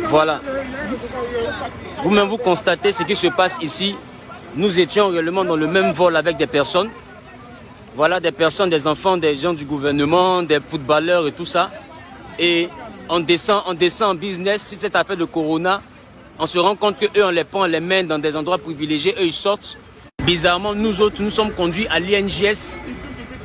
Voilà. Vous-même, vous constatez ce qui se passe ici. Nous étions réellement dans le même vol avec des personnes. Voilà, des personnes, des enfants, des gens du gouvernement, des footballeurs et tout ça. Et on descend en business sur cette affaire de Corona. On se rend compte qu'eux, on les prend, on les met dans des endroits privilégiés. Eux, ils sortent. Bizarrement, nous autres, nous sommes conduits à l'INJS.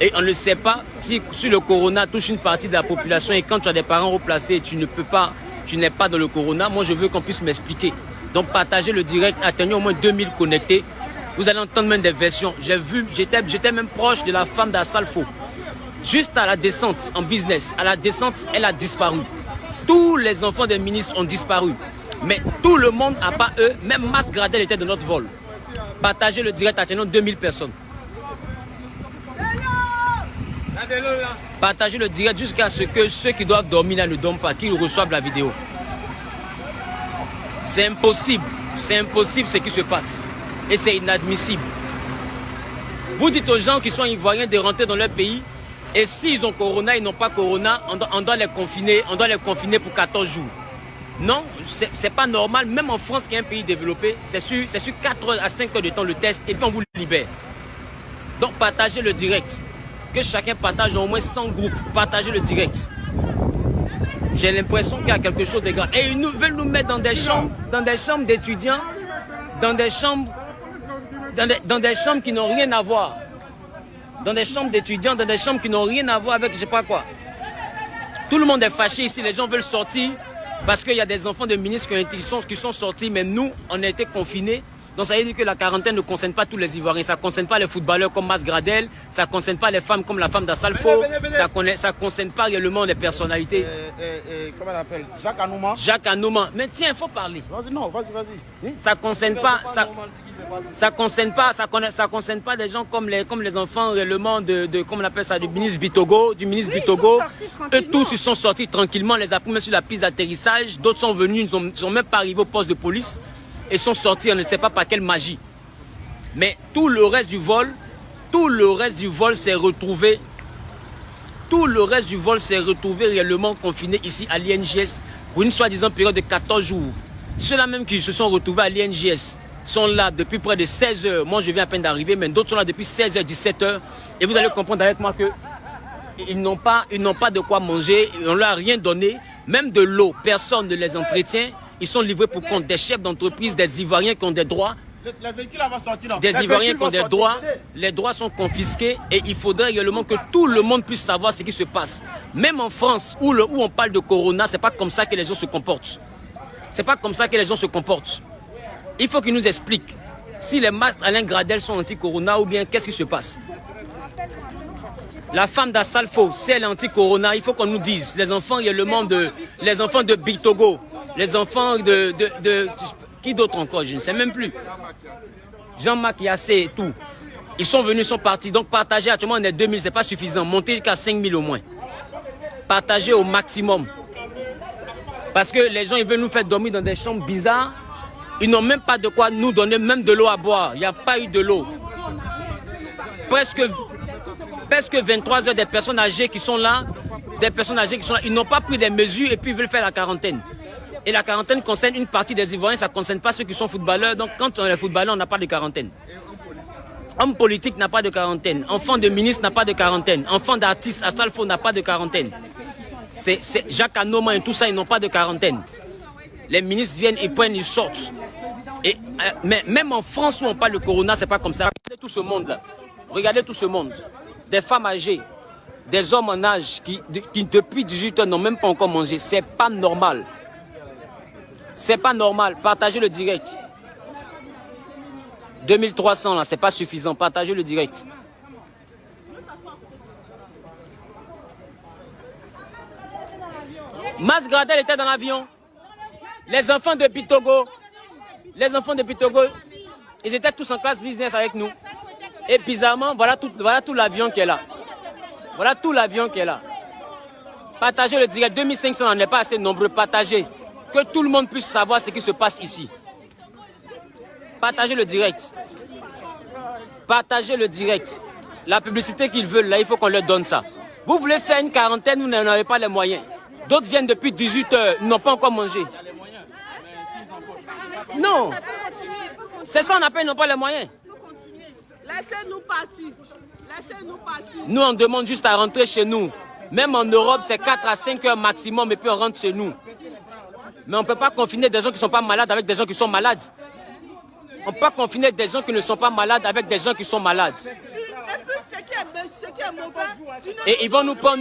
Et on ne sait pas si le Corona touche une partie de la population. Et quand tu as des parents replacés, tu ne peux pas, tu n'es pas dans le Corona. Moi, je veux qu'on puisse m'expliquer. Donc, partagez le direct, atteignons au moins 2000 connectés. Vous allez entendre même des versions. J'ai vu, j'étais même proche de la femme d'Assalfo. Juste à la descente en business, à la descente, elle a disparu. Tous les enfants des ministres ont disparu. Mais tout le monde, à part eux, même Mas Gradel était de notre vol. Partagez le direct, atteignons 2000 personnes. Partagez le direct jusqu'à ce que ceux qui doivent dormir là ne dorment pas, qu'ils reçoivent la vidéo. C'est impossible ce qui se passe. Et c'est inadmissible. Vous dites aux gens qui sont ivoiriens de rentrer dans leur pays, et s'ils ont Corona, ils n'ont pas Corona, on doit les confiner pour 14 jours. Non, c'est pas normal. Même en France, qui est un pays développé, c'est sur 4 à 5 heures de temps le test, et puis on vous libère. Donc partagez le direct. Que chacun partage au moins 100 groupes. Partagez le direct. J'ai l'impression qu'il y a quelque chose de grave. Et ils veulent nous mettre dans des chambres d'étudiants, dans des chambres qui n'ont rien à voir. Dans des chambres d'étudiants, dans des chambres qui n'ont rien à voir avec je sais pas quoi. Tout le monde est fâché ici. Les gens veulent sortir parce qu'il y a des enfants de ministres qui sont sortis. Mais nous, on a été confinés. Donc ça veut dire que la quarantaine ne concerne pas tous les Ivoiriens. Ça ne concerne pas les footballeurs comme Mas Gradel. Ça ne concerne pas les femmes comme la femme d'Assalfo. Ça ne concerne pas réellement les personnalités. Comment on appelle? Jacques Anouma. Jacques Anouma. Mais tiens, il faut parler. Vas-y, non, vas-y. Ça ne concerne pas... Ça concerne pas des gens comme les enfants réellement comment on appelle ça, du ministre Bitogo. Eux tous, ils sont sortis tranquillement. On les a pris même sur la piste d'atterrissage. D'autres sont venus, ils ne sont même pas arrivés au poste de police. Et sont sortis, on ne sait pas par quelle magie. Mais tout le reste du vol s'est retrouvé. Tout le reste du vol s'est retrouvé réellement confiné ici à l'INJS pour une soi-disant période de 14 jours. Ceux-là même qui se sont retrouvés à l'INJS sont là depuis près de 16 heures. Moi, je viens à peine d'arriver, mais d'autres sont là depuis 16 heures, 17 heures. Et vous allez comprendre avec moi que ils n'ont pas de quoi manger. On ne leur a rien donné. Même de l'eau, personne ne les entretient. Ils sont livrés pour compte des chefs d'entreprise, des Ivoiriens qui ont des droits. Des Ivoiriens qui ont des droits. Les droits sont confisqués et il faudrait également que tout le monde puisse savoir ce qui se passe. Même en France, où on parle de Corona, ce n'est pas comme ça que les gens se comportent. C'est pas comme ça que les gens se comportent. Il faut qu'ils nous expliquent si les masques Alain Gradel sont anti-Corona ou bien qu'est-ce qui se passe. La femme d'Assalfo, si elle est anti-Corona, il faut qu'on nous dise. Les enfants de Bitogo, les enfants de qui d'autre encore, je ne sais même plus. Jean-Marc Yassé et tout. Ils sont venus, ils sont partis. Donc partager, actuellement on est 2000, c'est pas suffisant. Monter jusqu'à 5000 au moins. Partager au maximum. Parce que les gens, ils veulent nous faire dormir dans des chambres bizarres. Ils n'ont même pas de quoi nous donner même de l'eau à boire. Il n'y a pas eu de l'eau. Presque 23 heures des personnes âgées qui sont là. Ils n'ont pas pris des mesures et puis ils veulent faire la quarantaine. Et la quarantaine concerne une partie des Ivoiriens, ça ne concerne pas ceux qui sont footballeurs. Donc quand on est footballeur, on n'a pas de quarantaine. Homme politique n'a pas de quarantaine. Enfant de ministre n'a pas de quarantaine. Enfant d'artiste, Assalfo n'a pas de quarantaine. C'est Jacques Anouma et tout ça, ils n'ont pas de quarantaine. Les ministres viennent, ils prennent, ils sortent. Et, mais même en France où on parle de Corona, c'est pas comme ça. Regardez tout ce monde-là. Regardez tout ce monde. Des femmes âgées, des hommes en âge qui depuis 18 heures n'ont même pas encore mangé. C'est pas normal. C'est pas normal. Partagez le direct. 2300 là, c'est pas suffisant. Partagez le direct. Mas Gradel était dans l'avion. Les enfants de Bitogo, ils étaient tous en classe business avec nous. Et bizarrement, voilà tout l'avion qui est là. Voilà tout l'avion qui est là. Partagez le direct. 2500, on n'est pas assez nombreux. Partagez. Que tout le monde puisse savoir ce qui se passe ici. Partagez le direct. Partagez le direct. La publicité qu'ils veulent, là, il faut qu'on leur donne ça. Vous voulez faire une quarantaine, vous n'en avez pas les moyens. D'autres viennent depuis 18 heures, ils n'ont pas encore mangé. Non. C'est ça, on appelle, ils n'ont pas les moyens. Laissez-nous partir. Laissez-nous partir. Nous, on demande juste à rentrer chez nous. Même en Europe, c'est 4 à 5 heures maximum et puis on rentre chez nous. Mais on ne peut pas confiner des gens qui ne sont pas malades avec des gens qui sont malades. On ne peut pas confiner des gens qui ne sont pas malades avec des gens qui sont malades. Et puis, ce qui est mauvais, Et ils vont nous prendre...